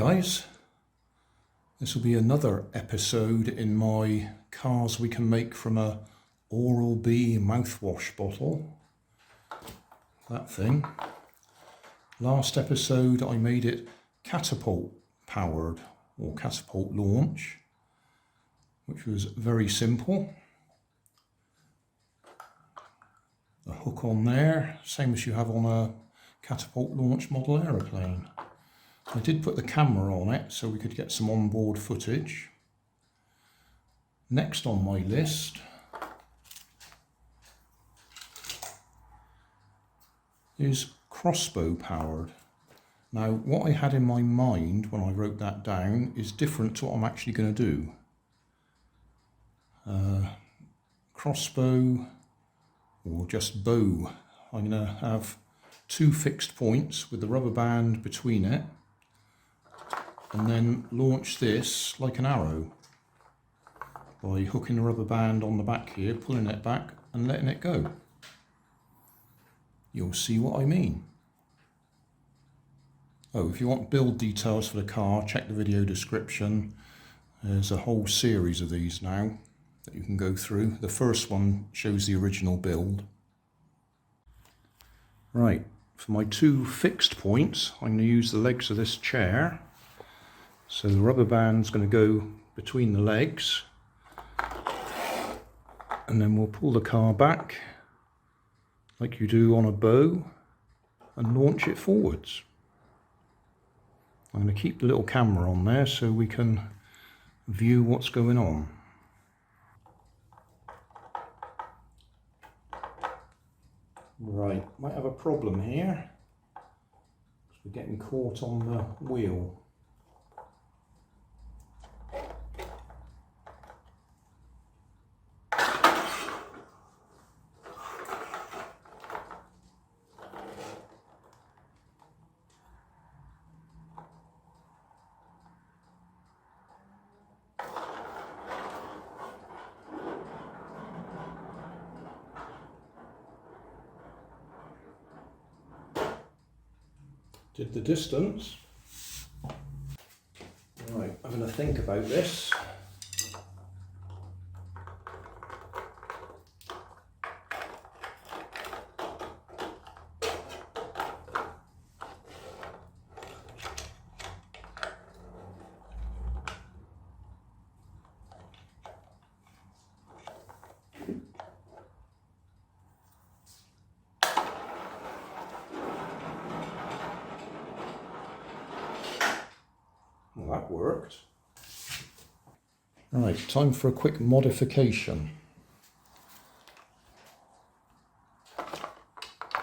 guys, this will be another episode in my cars we can make from a Oral B mouthwash bottle. That thing. Last episode I made it catapult powered or catapult launch, which was very simple. A hook on there, same as you have on a catapult launch model aeroplane. I did put the camera on it so we could get some onboard footage. Next on my list is Crossbow powered. Now what I had in my mind when I wrote that down is different to what I'm actually going to do. Crossbow or just bow. I'm going to have two fixed points with the rubber band between it and then launch this like an arrow by hooking the rubber band on the back here, pulling it back and letting it go. You'll see what I mean. Oh, if you want build details for the car, check the video description. There's a whole series of these now that you can go through. The first one shows the original build. Right, for my two fixed points, I'm going to use the legs of this chair. So the rubber band's going to go between the legs, and then we'll pull the car back like you do on a bow and launch it forwards. I'm going to keep the little camera on there so we can view what's going on. Right, might have a problem here because we're getting caught on the wheel. Did the distance. Right, I'm going to think about this. Well, that worked. Right, time for a quick modification.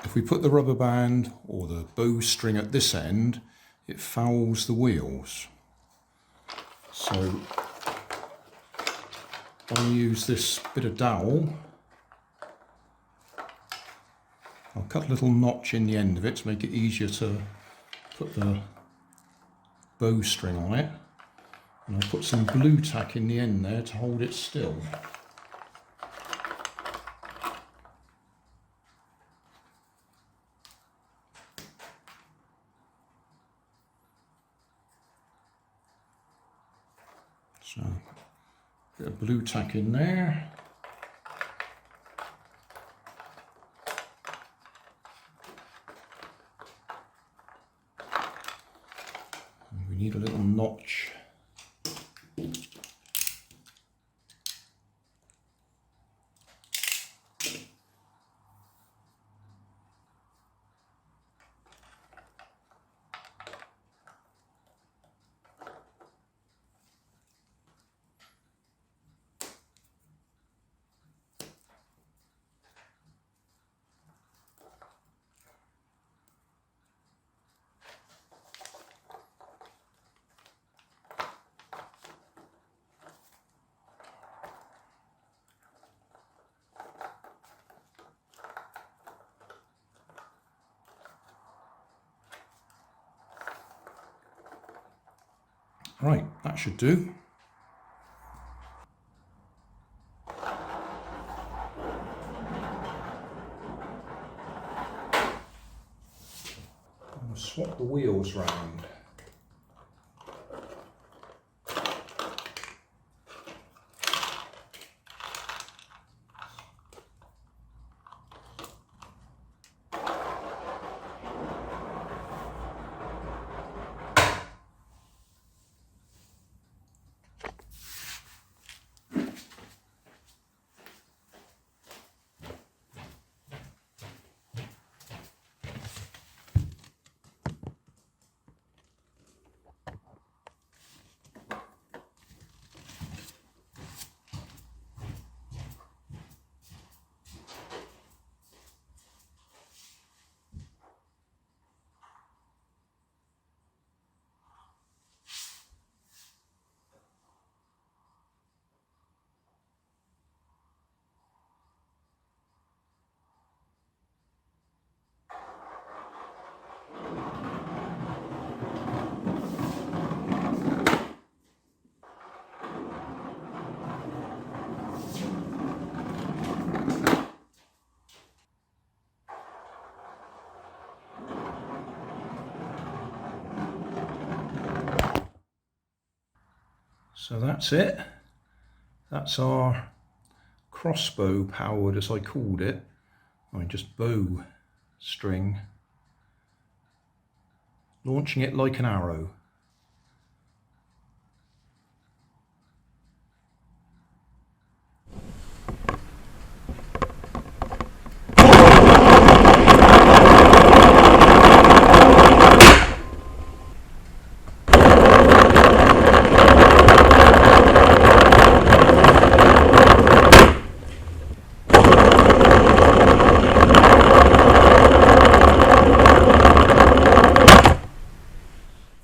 If we put the rubber band or the bowstring at this end, it fouls the wheels. So I'll use this bit of dowel. I'll cut a little notch in the end of it to make it easier to put the bowstring on it, and I'll put some blue tack in the end there to hold it still. So, bit of blue tack in there. We need a little notch. Right, that should do. I'll swap the wheels round. So that's it. That's our crossbow powered, as I called it. I mean, just bow string. Launching it like an arrow.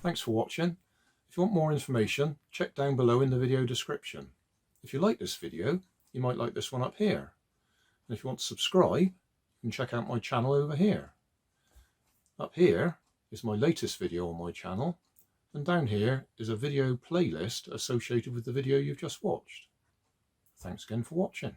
Thanks for watching. If you want more information, check down below in the video description. If you like this video, you might like this one up here. And if you want to subscribe, you can check out my channel over here. Up here is my latest video on my channel, and down here is a video playlist associated with the video you've just watched. Thanks again for watching.